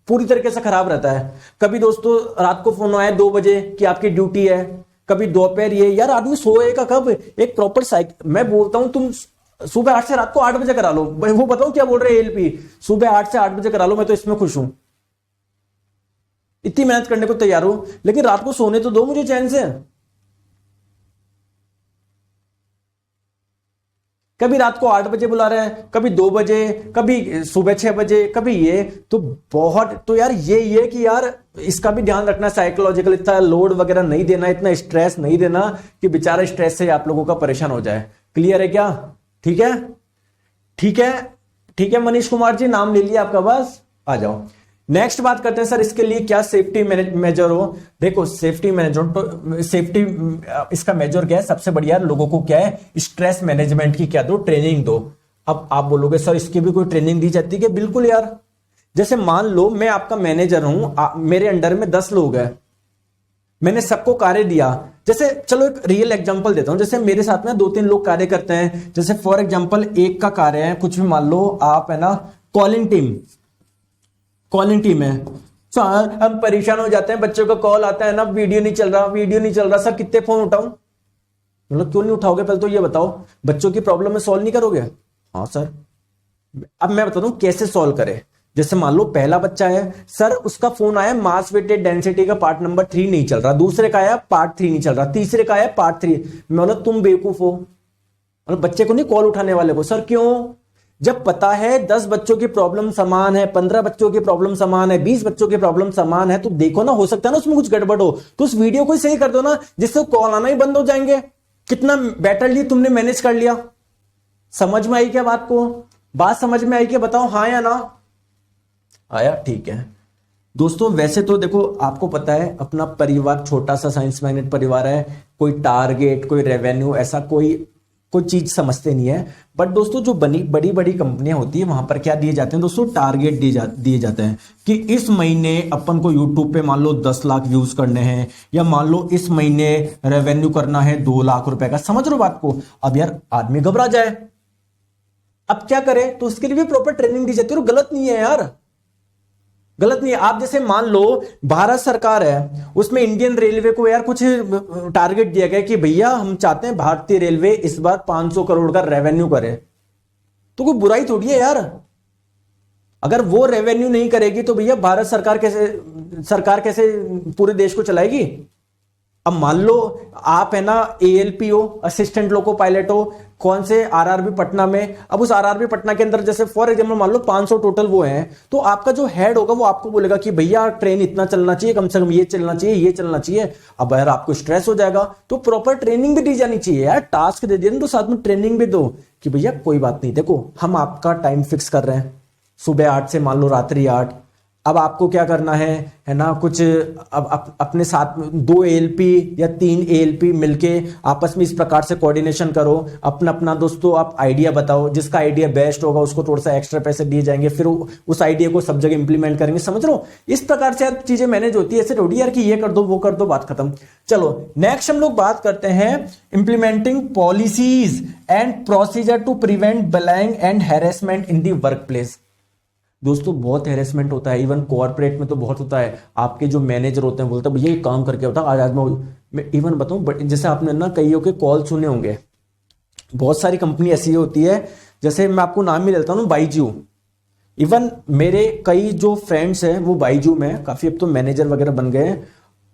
पूरी तरीके से खराब रहता है। कभी दोस्तों रात को फोन आया 2 बजे कि आपकी ड्यूटी है, कभी दोपहर ये, यार आदमी सोएगा कब? एक प्रॉपर साइकिल, मैं बोलता हूं तुम सुबह 8 से रात को 8 बजे करा लो। वो बताओ क्या बोल रहे हैं ALP, सुबह 8 से 8 बजे करा लो, मैं तो इसमें खुश हूं। इतनी मेहनत करने को तैयार हूं, लेकिन रात को सोने तो दो मुझे चैन से। कभी रात को 8 बजे बुला रहे हैं, कभी 2 बजे, कभी सुबह 6 बजे, कभी ये। तो बहुत, तो यार ये कि यार इसका भी ध्यान रखना, साइकोलॉजिकल इतना लोड वगैरह नहीं देना, इतना स्ट्रेस नहीं देना कि बेचारा स्ट्रेस से आप लोगों का परेशान हो जाए। क्लियर है क्या? ठीक है, ठीक है, ठीक है। मनीष कुमार जी, नाम ले लिया आपका, बस आ जाओ। नेक्स्ट बात करते हैं सर, इसके लिए क्या सेफ्टी मेजर हो। देखो सेफ्टी मेजर तो, सेफ्टी इसका मेजर क्या है? सबसे बढ़िया लोगों को क्या है, स्ट्रेस मैनेजमेंट की क्या दो, ट्रेनिंग दो। अब आप बोलोगे सर इसकी भी कोई ट्रेनिंग दी जाती है? बिल्कुल यार। जैसे मान लो मैं आपका मैनेजर हूं, मेरे अंडर में 10 लोग हैं, मैंने सबको कार्य दिया। जैसे चलो एक रियल एग्जांपल देता हूं, जैसे मेरे साथ में 2-3 लोग कार्य करते हैं। जैसे फॉर एग्जांपल एक का कार्य है, कुछ भी मान लो आप, है ना, कॉलिंग टीम है। सर हम परेशान हो जाते हैं, बच्चों का कॉल आता है ना, वीडियो नहीं चल रहा सर, कितने फोन उठाऊं? मतलब क्यों नहीं उठाओगे? पहले तो ये बताओ, बच्चों की प्रॉब्लम में सॉल्व नहीं करोगे? हाँ सर। अब मैं बताता हूं कैसे सॉल्व करें। जैसे मान लो पहला बच्चा है सर, उसका फोन आया, मास वेटेड डेंसिटी का पार्ट नंबर 3 नहीं चल रहा, दूसरे का आया पार्ट 3 नहीं चल रहा, तीसरे का आया पार्ट 3। मैं बोला तुम बेवकूफ हो, मतलब बच्चे को नहीं, कॉल उठाने वाले को। सर क्यों? जब पता है 10 बच्चों की प्रॉब्लम समान है, 15 बच्चों की प्रॉब्लम समान है, 20 बच्चों की प्रॉब्लम समान है, तो देखो ना, हो सकता है ना उसमें कुछ गड़बड़ हो, तो उस वीडियो को सही कर दो ना, जिससे कॉल आना ही बंद हो जाएंगे। कितना बेटरली तुमने मैनेज कर लिया। समझ में आई क्या बात को? बात समझ में आई क्या? बताओ हाँ या ना। आया? ठीक है। दोस्तों वैसे तो देखो, आपको पता है अपना परिवार छोटा सा साइंस मैग्नेट परिवार है, कोई टारगेट कोई रेवेन्यू ऐसा कोई कोई चीज समझते नहीं है। बट दोस्तों जो बड़ी बड़ी कंपनियां होती है वहां पर क्या दिए जाते हैं दोस्तों, टारगेट दिए जाते हैं कि इस महीने अपन को यूट्यूब पे मान लो 10 लाख व्यूज करने हैं, या मान लो इस महीने रेवेन्यू करना है 2 लाख रुपए का। समझ रहे हो बात को? अब यार आदमी घबरा जाए, अब क्या करे? तो उसके लिए भी प्रॉपर ट्रेनिंग दी जाती है, और गलत नहीं है यार, गलत नहीं है। आप जैसे मान लो भारत सरकार है, उसमें इंडियन रेलवे को यार कुछ टारगेट दिया गया कि भैया हम चाहते हैं भारतीय रेलवे इस बार 500 करोड़ का रेवेन्यू करे, तो कोई बुराई थोड़ी है यार। अगर वो रेवेन्यू नहीं करेगी तो भैया भारत सरकार कैसे पूरे देश को चलाएगी? अब मान लो आप है ना एएलपी हो, असिस्टेंट लोको पायलट हो, कौन से आरआरबी पटना में। अब उस आरआरबी पटना के अंदर जैसे फॉर एग्जांपल मान लो 500 टोटल वो हैं, तो आपका जो हेड होगा वो आपको बोलेगा कि भैया ट्रेन इतना चलना चाहिए, कम से कम ये चलना चाहिए, ये चलना चाहिए। अब यार आपको स्ट्रेस हो जाएगा, तो प्रॉपर ट्रेनिंग भी दी जानी चाहिए यार। टास्क दे दिया तो साथ में ट्रेनिंग भी दो कि भैया कोई बात नहीं, देखो हम आपका टाइम फिक्स कर रहे हैं सुबह 8 से मान लो रात्रि 8। अब आपको क्या करना है ना, कुछ अब अपने साथ में 2 एएलपी या 3 एएलपी मिलके आपस में इस प्रकार से कोऑर्डिनेशन करो। अपना अपना दोस्तों आप आइडिया बताओ, जिसका आइडिया बेस्ट होगा उसको थोड़ा सा एक्स्ट्रा पैसे दिए जाएंगे, फिर उस आइडिया को सब जगह इंप्लीमेंट करेंगे। समझ रहे हो? इस प्रकार से यार चीजें मैनेज होती है, ऐसे थोड़ी यार कि ये कर दो वो कर दो, बात खत्म। चलो नेक्स्ट हम लोग बात करते हैं implementing policies and procedure to prevent bullying and harassment in the work place. दोस्तों बहुत हैरेसमेंट होता है, इवन कॉर्पोरेट में तो बहुत होता है। आपके जो मैनेजर होते हैं बोलते हैं भैया ये काम करके होता आज मैं इवन बताऊं, बट जैसे आपने ना कईयों के कॉल सुने होंगे, बहुत सारी कंपनी ऐसी होती है, जैसे मैं आपको नाम ही लेता हूँ बाईजू। इवन मेरे कई जो फ्रेंड्स हैं वो बाईजू में काफी अब तो मैनेजर वगैरह बन गए हैं।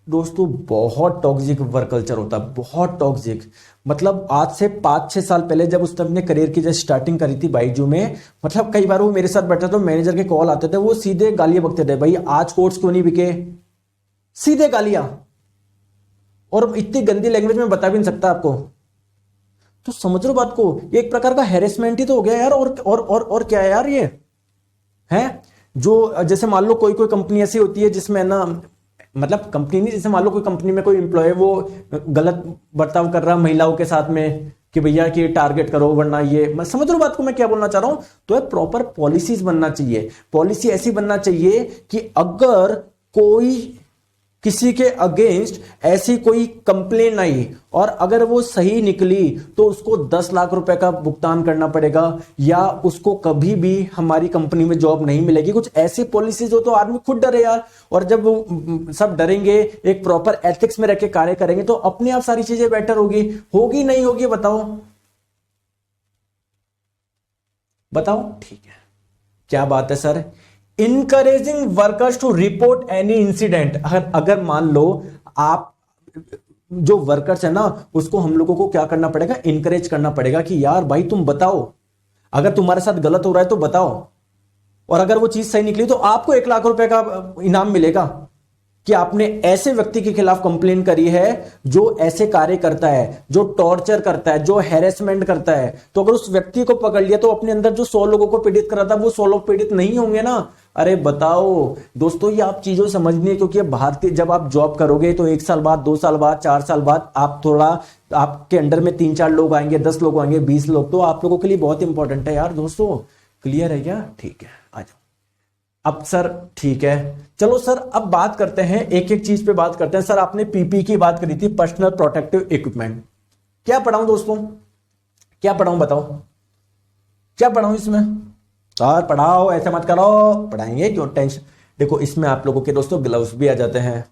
दोस्तों बहुत टॉक्सिक वर्क कल्चर होता है, बहुत टॉक्सिक। मतलब आज से 5-6 साल पहले जब उसने अपने करियर की जब स्टार्टिंग करी थी बाईजू में, मतलब कई बार वो मेरे साथ बैठा तो मैनेजर के कॉल आते थे, वो सीधे गालियां बकते थे, भाई आज कोर्स क्यों नहीं बिके, सीधे गालियां। और इतनी गंदी लैंग्वेज में बता भी नहीं सकता आपको। तो समझ लो बात को, ये एक प्रकार का हैरेसमेंट ही तो हो गया यार। और क्या है यार ये है? जो जैसे मान लो कोई कोई कंपनी ऐसी होती है जिसमें ना, मतलब कंपनी नहीं, जैसे मान लो कोई कंपनी में कोई एम्प्लॉय वो गलत बर्ताव कर रहा है महिलाओं के साथ में कि भैया कि टारगेट करो वरना ये, मैं समझ लो बात को मैं क्या बोलना चाह रहा हूं। तो है प्रॉपर पॉलिसीज बनना चाहिए। पॉलिसी ऐसी बनना चाहिए कि अगर कोई किसी के अगेंस्ट ऐसी कोई कंप्लेन आई और अगर वो सही निकली तो उसको 10 लाख रुपए का भुगतान करना पड़ेगा, या उसको कभी भी हमारी कंपनी में जॉब नहीं मिलेगी। कुछ ऐसी पॉलिसीज हो तो आदमी खुद डरे यार। और जब वो सब डरेंगे, एक प्रॉपर एथिक्स में रह के कार्य करेंगे, तो अपने आप सारी चीजें बेटर होगी नहीं होगी बताओ? बताओ। ठीक है, क्या बात है sir. Encouraging workers to report any incident. अगर मान लो आप जो वर्कर्स है ना, उसको हम लोगों को क्या करना पड़ेगा, इनकरेज करना पड़ेगा कि यार भाई तुम बताओ, अगर तुम्हारे साथ गलत हो रहा है तो बताओ। और अगर वो चीज सही निकली तो आपको 1 लाख रुपए का इनाम मिलेगा कि आपने ऐसे व्यक्ति के खिलाफ कंप्लेन करी है जो ऐसे कार्य करता है, जो टॉर्चर करता है, जो हैरेसमेंट करता है। तो अगर उस व्यक्ति को पकड़ लिया तो अपने अंदर जो 100 लोगों को पीड़ित कर रहा था वो 100 लोग पीड़ित नहीं होंगे ना। अरे बताओ दोस्तों, ये आप चीजों समझनी है, क्योंकि भारतीय जब आप जॉब करोगे तो 1 साल बाद, 2 साल बाद, 4 साल बाद आप थोड़ा आपके अंडर में 3-4 लोग आएंगे, 10 लोग आएंगे, 20 लोग, तो आप लोगों के लिए बहुत इंपॉर्टेंट है यार दोस्तों। क्लियर है क्या? ठीक है, आ जाओ। अब सर ठीक है, चलो सर अब बात करते हैं, एक एक चीज पे बात करते हैं। सर आपने पीपी की बात करी थी, पर्सनल प्रोटेक्टिव इक्विपमेंट। क्या पढ़ाऊं दोस्तों, क्या पढ़ाऊं बताओ, क्या पढ़ाऊं इसमें? सर पढ़ाओ, ऐसा मत करो, पढ़ाएंगे क्यों, टेंशन। देखो इसमें आप लोगों के दोस्तों ग्लव्स भी आ जाते हैं,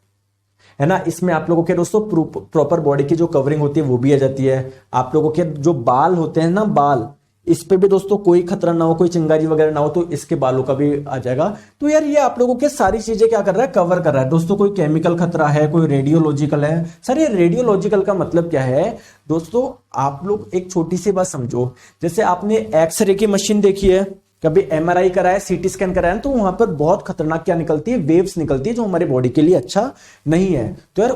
है ना। इसमें आप लोगों के दोस्तों प्रॉपर बॉडी की जो कवरिंग होती है वो भी आ जाती है। आप लोगों के जो बाल होते हैं ना, बाल, इस पे भी दोस्तों कोई खतरा ना हो, कोई चिंगारी वगैरह ना हो, तो इसके बालों का भी आ जाएगा। तो यार ये आप लोगों के सारी चीजें क्या कर रहा है, कवर कर रहा है दोस्तों। कोई केमिकल खतरा है, कोई रेडियोलॉजिकल है। सर ये रेडियोलॉजिकल का मतलब क्या है दोस्तों? आप लोग एक छोटी सी बात समझो, जैसे आपने एक्सरे की मशीन देखी है कभी एमआरआई कराया, सीटी स्कैन कराया, तो वहां पर बहुत खतरनाक क्या निकलती है, वेव्स निकलती है, जो हमारी बॉडी के लिए अच्छा नहीं है। तो यार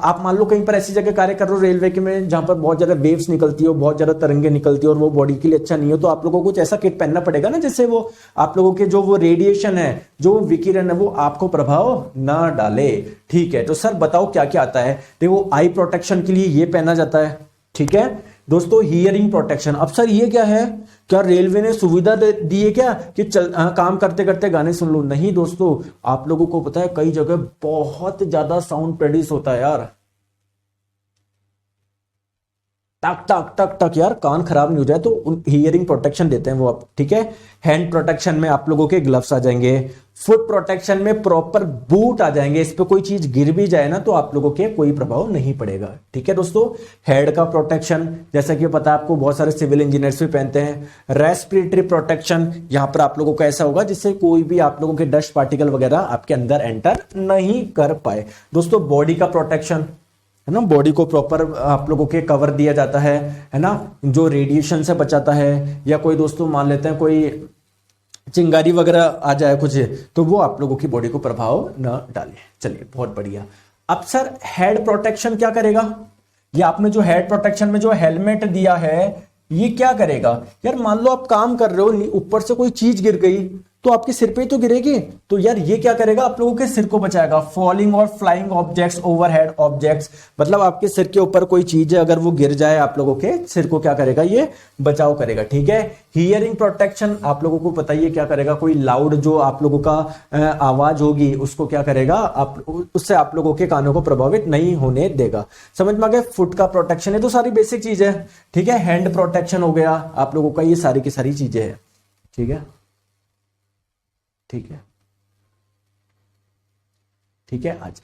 आप मान लो कहीं पर ऐसी जगह कार्य कर रहे हो रेलवे के में जहां पर बहुत ज्यादा वेव्स निकलती है, बहुत ज्यादा तरंगे निकलती है और वो बॉडी के लिए अच्छा नहीं हो, तो आप लोगों को कुछ ऐसा किट पहनना पड़ेगा ना जिससे वो आप लोगों के जो वो रेडिएशन है, जो विकिरण है, वो आपको प्रभाव ना डाले। ठीक है, तो सर बताओ क्या क्या आता है। देखो आई प्रोटेक्शन के लिए ये पहना जाता है। ठीक है दोस्तों, हियरिंग प्रोटेक्शन। अब सर ये क्या है, क्या रेलवे ने सुविधा दी है क्या कि काम करते करते गाने सुन लो? नहीं दोस्तों, आप लोगों को पता है कई जगह बहुत ज्यादा साउंड प्रोड्यूस होता है यार, टक टक टक टक, यार कान खराब नहीं हो जाए तो हियरिंग प्रोटेक्शन देते हैं वो आप। ठीक है, हैंड प्रोटेक्शन में आप लोगों के ग्लव्स आ जाएंगे, फुट प्रोटेक्शन में प्रॉपर बूट आ जाएंगे, इस पे कोई चीज गिर भी जाए ना तो आप लोगों के कोई प्रभाव नहीं पड़ेगा। ठीक है दोस्तों, हेड का प्रोटेक्शन जैसा कि पता है आपको, बहुत सारे सिविल इंजीनियर्स भी पहनते हैं। रेस्पिरेटरी प्रोटेक्शन, यहां पर आप लोगों को ऐसा होगा जिससे कोई भी आप लोगों के डस्ट पार्टिकल वगैरह आपके अंदर एंटर नहीं कर पाए। दोस्तों बॉडी का प्रोटेक्शन है ना, बॉडी को प्रॉपर आप लोगों के कवर दिया जाता है ना, जो रेडिएशन से बचाता है, या कोई दोस्तों मान लेते हैं कोई चिंगारी वगैरह आ जाए कुछ, तो वो आप लोगों की बॉडी को प्रभाव न डाले। चलिए बहुत बढ़िया। अब सर हेड प्रोटेक्शन क्या करेगा? ये आपने जो हेड प्रोटेक्शन में जो हेलमेट दिया है ये क्या करेगा? यार मान लो आप काम कर रहे हो, ऊपर से कोई चीज गिर गई तो आपके सिर पे तो गिरेगी, तो यार ये क्या करेगा, आप लोगों के सिर को बचाएगा। फॉलिंग और फ्लाइंग ऑब्जेक्ट्स, ओवरहेड ऑब्जेक्ट्स, मतलब आपके सिर के ऊपर कोई चीज है अगर वो गिर जाए आप लोगों के सिर को क्या करेगा, ये बचाव करेगा। ठीक है, हियरिंग प्रोटेक्शन आप लोगों को पता ही है क्या करेगा, कोई लाउड जो आप लोगों का आवाज होगी उसको क्या करेगा, आप उससे आप लोगों के कानों को प्रभावित नहीं होने देगा। समझ में आ गया? फुट का प्रोटेक्शन है, तो सारी बेसिक चीज है। ठीक है, हैंड प्रोटेक्शन हो गया आप लोगों का, ये सारी की सारी चीजें हैं। ठीक है, ठीक है, ठीक है। आज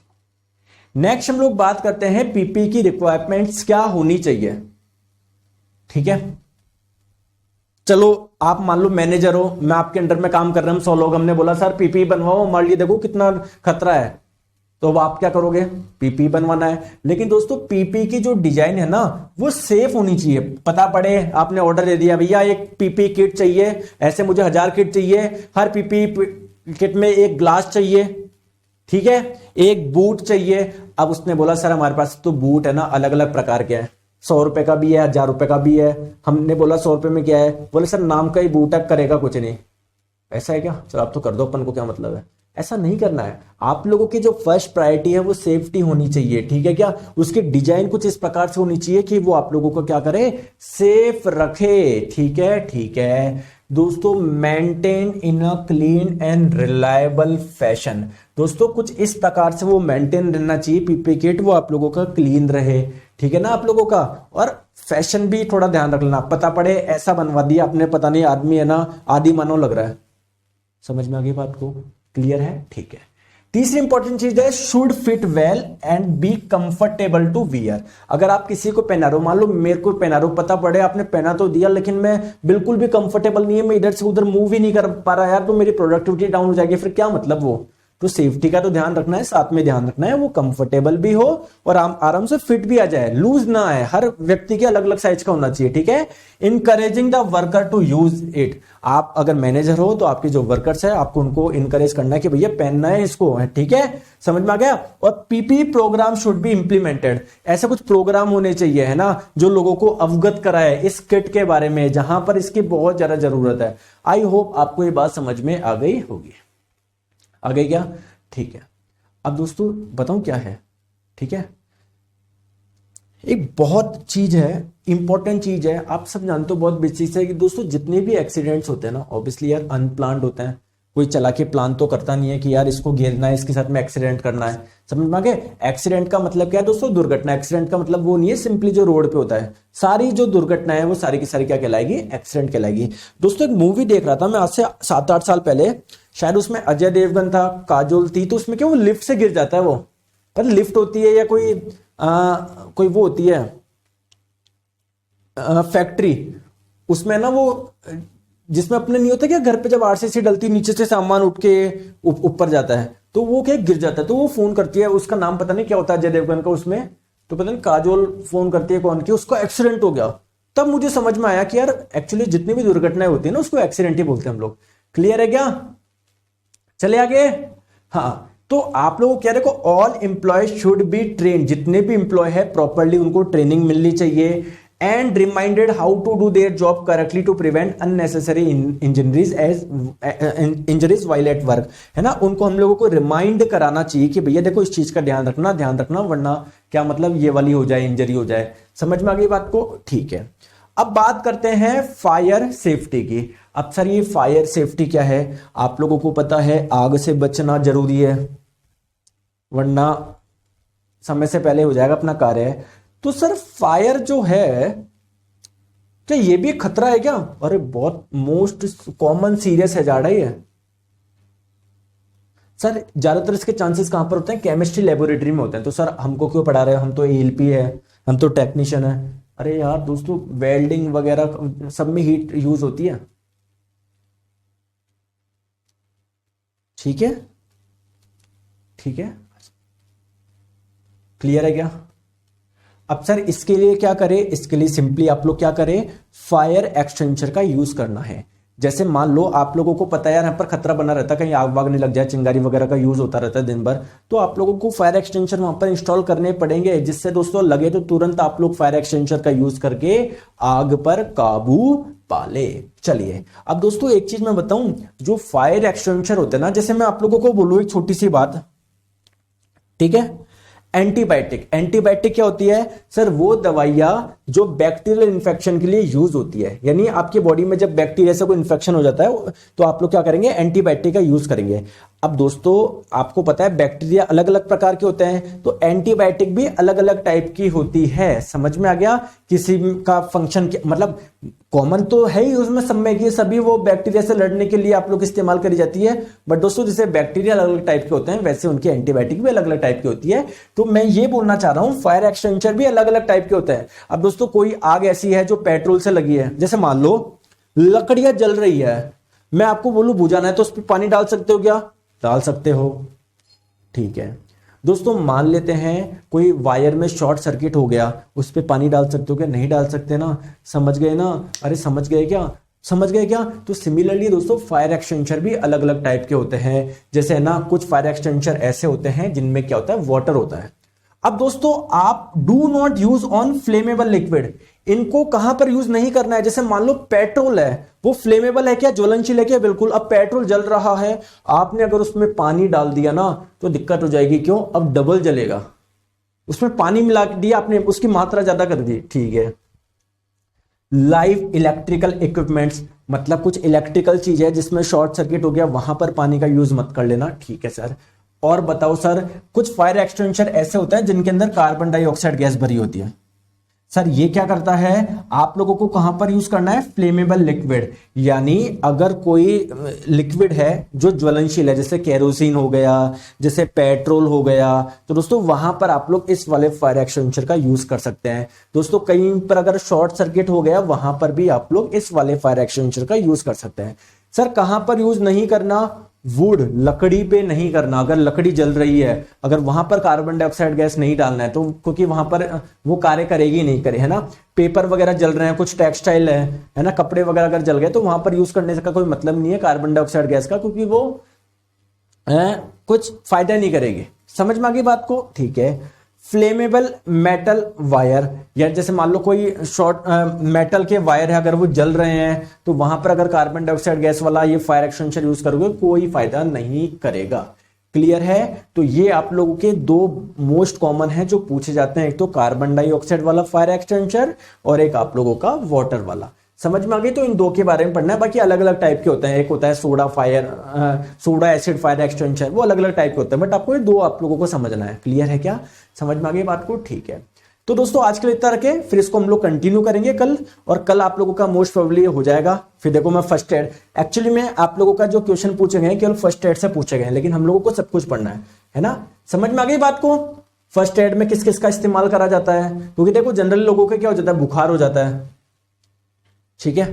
नेक्स्ट हम लोग बात करते हैं पीपी की रिक्वायरमेंट्स क्या होनी चाहिए। ठीक है, चलो आप मान लो मैनेजर हो, मैं आपके अंडर में काम कर रहा हूं, 100 लोग, हमने बोला सर पीपी बनवाओ, मान लीजिए देखो कितना खतरा है, तो अब आप क्या करोगे, पीपी बनवाना है। लेकिन दोस्तों पीपी की जो डिजाइन है ना वो सेफ होनी चाहिए। पता पड़े आपने ऑर्डर दे दिया, भैया एक पीपी किट चाहिए, ऐसे मुझे 1000 किट चाहिए, हर पीपी किट में एक ग्लास चाहिए, ठीक है, एक बूट चाहिए। अब उसने बोला सर हमारे पास तो बूट है ना अलग अलग प्रकार के हैं, 100 रुपए का भी है, 1000 रुपए का भी है। हमने बोला 100 रुपए में क्या है, बोले सर नाम का ही बूट है, करेगा कुछ नहीं। ऐसा है क्या? चलो आप तो कर दो, अपन को क्या मतलब है। ऐसा नहीं करना है। आप लोगों की जो फर्स्ट प्रायोरिटी है वो सेफ्टी होनी चाहिए। ठीक है क्या? उसकी डिजाइन कुछ इस प्रकार से होनी चाहिए कि वो आप लोगों को क्या करे, सेफ रखे। ठीक है, ठीक है दोस्तों, maintain in a clean and reliable fashion. दोस्तों कुछ इस प्रकार से वो मेंटेन रहना चाहिए पीपी किट, वो आप लोगों का क्लीन रहे। ठीक है ना आप लोगों का, और फैशन भी थोड़ा ध्यान रख लेना। पता पड़े ऐसा बनवा दिया आपने, पता नहीं आदमी है ना आदि मानव लग रहा है। समझ में आ गई बात को? क्लियर है? ठीक है। तीसरी इंपॉर्टेंट चीज है should fit well and be comfortable to wear. अगर आप किसी को पहना रहे हो, मान लो मेरे को पहना रहे हो, पता पड़े आपने पहना तो दिया लेकिन मैं बिल्कुल भी कंफर्टेबल नहीं है, मैं इधर से उधर मूव ही नहीं कर पा रहा यार, तो मेरी प्रोडक्टिविटी डाउन हो जाएगी, फिर क्या मतलब वो। तो सेफ्टी का तो ध्यान रखना है, साथ में ध्यान रखना है वो कंफर्टेबल भी हो और आराम से फिट भी आ जाए, लूज ना आए। हर व्यक्ति के अलग अलग साइज का होना चाहिए। ठीक है, encouraging the worker to use it. आप अगर मैनेजर हो तो आपके जो वर्कर्स है आपको उनको इनकरेज करना है कि भैया पहनना है इसको। ठीक है, समझ में आ गया? और PP programme should be implemented. ऐसे कुछ प्रोग्राम होने चाहिए है ना जो लोगों को अवगत कराए इस किट के बारे में, जहां पर इसकी बहुत ज्यादा जरूरत है। आई होप आपको ये बात समझ में आ गई होगी। आ गई क्या? ठीक है। अब दोस्तों बताऊं क्या है। ठीक है, एक बहुत चीज है, इंपॉर्टेंट चीज है, आप सब जानते हो, बहुत बेसिक चीज है कि दोस्तों जितने भी एक्सीडेंट्स होते हैं ना ऑब्वियसली यार अनप्लान्ड होते हैं। कोई चला के प्लान तो करता नहीं है कि यार इसको गिरना है, इसके साथ में एक्सीडेंट करना है। समझ में आ गए? एक्सीडेंट का मतलब क्या है दोस्तों? दुर्घटना। एक्सीडेंट का मतलब वो नहीं है सिंपली जो रोड पे होता है, सारी जो दुर्घटना है वो सारी की सारी क्या कहलाएगी? एक्सीडेंट कहलाएगी। दोस्तों एक मूवी देख रहा था मैं आज से 7-8 साल पहले, शायद उसमें अजय देवगन था, काजोल थी, तो उसमें क्या वो लिफ्ट से गिर जाता है, वो पर लिफ्ट होती है या कोई वो होती है फैक्ट्री, उसमें ना वो जिसमें अपने नहीं होता क्या घर पे जब आरसीसी डलती नीचे से सामान उठ के ऊपर जाता है, तो वो क्या गिर जाता है, तो वो फोन करती है, उसका नाम पता नहीं क्या होता है अजय देवगन का उसमें, तो पता नहीं काजोल फोन करती है कौन की, उसका एक्सीडेंट हो गया। तब मुझे समझ में आया कि यार एक्चुअली जितनी भी दुर्घटनाएं होती है ना उसको एक्सीडेंट ही बोलते हैं हम लोग। क्लियर है क्या? चले आगे। हाँ, तो आप लोगों क्या देखो, all employ should be train, जितने भी एम्प्लॉय है प्रॉपरली उनको ट्रेनिंग मिलनी चाहिए, and reminded how to do their job correctly to prevent unnecessary injuries while at work, है ना। उनको हम लोगों को रिमाइंड कराना चाहिए कि भैया देखो इस चीज का ध्यान रखना, वरना क्या मतलब ये वाली हो जाए, इंजरी हो जाए। समझ में आ गई बात को? ठीक है, अब बात करते हैं फायर सेफ्टी की। अब सर ये फायर सेफ्टी क्या है? आप लोगों को पता है आग से बचना जरूरी है, वरना समय से पहले हो जाएगा अपना कार्य। तो सर फायर जो है, क्या ये भी खतरा है क्या? अरे बहुत मोस्ट कॉमन सीरियस है जा रही है सर। ज्यादातर इसके चांसेस कहां पर होते हैं? केमिस्ट्री लेबोरेटरी में होते हैं। तो सर हमको क्यों पढ़ा रहे हो? हम तो एएलपी है, हम तो टेक्नीशियन है। अरे यार दोस्तों, वेल्डिंग वगैरह सब में हीट यूज होती है। ठीक है, ठीक है, क्लियर है क्या? अब सर इसके लिए क्या करें? इसके लिए सिंपली आप लोग क्या करें, फायर एक्सटेंशर का यूज करना है। जैसे मान लो आप लोगों को पता है यार यहाँ पर खतरा बना रहता है, कहीं आग वाग नहीं लग जाए, चिंगारी वगैरह का यूज होता रहता है दिन भर, तो आप लोगों को फायर एक्सटेंशर वहां पर इंस्टॉल करने पड़ेंगे, जिससे दोस्तों लगे तो तुरंत आप लोग फायर एक्सटेंशर का यूज करके आग पर काबू पाले। चलिए अब दोस्तों एक चीज मैं बताऊं, जो फायर एक्सटेंशर होते हैं ना, जैसे मैं आप लोगों को बोलूं एक छोटी सी बात, ठीक है। एंटीबायोटिक, एंटीबायोटिक क्या होती है सर? वो दवाइयां जो बैक्टीरियल इन्फेक्शन के लिए यूज होती है, यानी आपकी बॉडी में जब बैक्टीरिया से कोई इन्फेक्शन हो जाता है तो आप लोग क्या करेंगे, एंटीबायोटिक का यूज करेंगे। अब दोस्तों आपको पता है बैक्टीरिया अलग अलग प्रकार के होते हैं, तो एंटीबायोटिक भी अलग अलग टाइप की होती है। समझ में आ गया? किसी का फंक्शन मतलब कॉमन तो है ही उसमें सब में कि सभी वो बैक्टीरिया से लड़ने के लिए आप लोग इस्तेमाल करी जाती है, बट दोस्तों जैसे बैक्टीरिया अलग अलग टाइप के होते हैं वैसे उनकी एंटीबायोटिक भी अलग अलग टाइप की होती है। तो मैं ये बोलना चाह रहा हूं फायर एक्सटेंशर भी अलग अलग टाइप के होते हैं। अब दोस्तों कोई आग ऐसी है जो पेट्रोल से लगी है, जैसे मान लो लकड़ियां जल रही है, मैं आपको बोलूं बुझाना है तो उस पर पानी डाल सकते हो क्या? डाल सकते हो। ठीक है दोस्तों, मान लेते हैं कोई वायर में शॉर्ट सर्किट हो गया, उस पर पानी डाल सकते हो क्या? नहीं डाल सकते ना। समझ गए ना? अरे समझ गए क्या? समझ गए क्या? तो सिमिलरली दोस्तों फायर एक्सटेंशर भी अलग अलग टाइप के होते हैं। जैसे है ना, कुछ फायर एक्सटेंशर ऐसे होते हैं जिनमें क्या होता है, वाटर होता है। अब दोस्तों आप do not use on flammable liquid, इनको कहां पर यूज नहीं करना है? जैसे मान लो पेट्रोल है, वो फ्लेमेबल है क्या, ज्वलनशील है क्या? बिल्कुल। अब पेट्रोल जल रहा है, आपने अगर उसमें पानी डाल दिया ना तो दिक्कत हो जाएगी। क्यों? अब डबल जलेगा। उसमें पानी मिला दिया आपने, उसकी मात्रा ज्यादा कर दी। ठीक है। लाइव इलेक्ट्रिकल इक्विपमेंट्स, मतलब कुछ इलेक्ट्रिकल चीज है जिसमें शॉर्ट सर्किट हो गया, वहां पर पानी का यूज मत कर लेना। ठीक है सर। और बताओ सर, कुछ फायर एक्सटेंशर ऐसे होते हैं जिनके अंदर कार्बन डाइऑक्साइड गैस भरी होती है। सर ये क्या करता है? आप लोगों को कहां पर यूज करना है? फ्लेमेबल लिक्विड, यानी अगर कोई लिक्विड है जो ज्वलनशील है, जैसे केरोसिन हो गया, जैसे पेट्रोल हो गया, तो दोस्तों वहां पर आप लोग इस वाले फायर एक्सटेंशर का यूज कर सकते हैं। दोस्तों कहीं पर अगर शॉर्ट सर्किट हो गया, वहां पर भी आप लोग इस वाले फायर एक्सटेंशर का यूज कर सकते हैं। सर कहां पर यूज नहीं करना? वुड, लकड़ी पे नहीं करना। अगर लकड़ी जल रही है, अगर वहां पर कार्बन डाइऑक्साइड गैस नहीं डालना है, तो क्योंकि वहां पर वो कार्य करेगी नहीं, करे, है ना। पेपर वगैरह जल रहे हैं, कुछ टेक्सटाइल है ना, कपड़े वगैरह अगर जल गए तो वहां पर यूज करने का कोई मतलब नहीं है कार्बन डाइऑक्साइड गैस का, क्योंकि वो कुछ फायदा नहीं करेगी। समझ में आ गई बात को? ठीक है। फ्लेमेबल मेटल वायर, या जैसे मान लो कोई शॉर्ट मेटल के वायर है, अगर वो जल रहे हैं तो वहां पर अगर कार्बन डाइऑक्साइड गैस वाला ये फायर एक्सटेंशर यूज करोगे कोई फायदा नहीं करेगा। क्लियर है? तो ये आप लोगों के दो मोस्ट कॉमन है जो पूछे जाते हैं, एक तो कार्बन डाइऑक्साइड वाला फायर एक्सटेंशर और एक आप लोगों का वाटर वाला। समझ में आ गई? तो इन दो के बारे में पढ़ना है। बाकी अलग अलग टाइप के होते हैं, एक होता है सोडा एसिड फायर एक्सटेंशर, वो अलग अलग टाइप के होते हैं, बट आपको ये दो आप लोगों को समझना है। क्लियर है क्या? समझ में आ गई बात को? ठीक है। तो दोस्तों आज के लिए इतना रखें, फिर इसको हम लोग कंटिन्यू करेंगे कल, और कल आप लोगों का मोस्ट प्रोबेबली हो जाएगा। फिर देखो मैं फर्स्ट एड, एक्चुअली में आप लोगों का जो क्वेश्चन पूछे गए केवल फर्स्ट एड से पूछे गए, लेकिन हम लोगों को सब कुछ पढ़ना है ना। समझ में आ गई बात को? फर्स्ट एड में किस किस का इस्तेमाल करा जाता है, क्योंकि देखो जनरल लोगों के क्या हो जाता है, बुखार हो जाता है। ठीक है।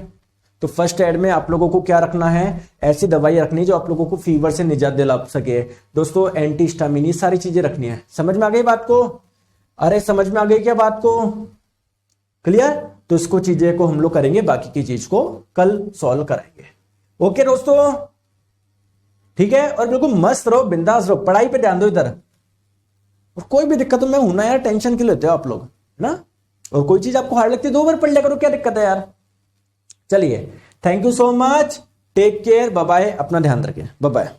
तो फर्स्ट एड में आप लोगों को क्या रखना है? ऐसी दवाई रखनी जो आप लोगों को फीवर से निजात दिला सके। दोस्तों एंटी हिस्टामिन, ये सारी चीजें रखनी है। समझ में आ गई बात को? अरे समझ में आ गई क्या बात को? क्लियर? तो इसको चीजें को हम लोग करेंगे, बाकी की चीज को कल सॉल्व कराएंगे। ओके दोस्तों, ठीक है? और बिल्कुल मस्त रहो, बिंदास रहो, पढ़ाई पे ध्यान दो इधर। और कोई भी दिक्कत हो, मैं हूं ना यार, टेंशन क्यों लेते हो आप लोग, है ना? और कोई चीज आपको हार्ड लगती है 2 बार पढ़ लिया करो, क्या दिक्कत है यार? चलिए, thank you so much, take care, bye bye, अपना ध्यान रखें, बाय बाय।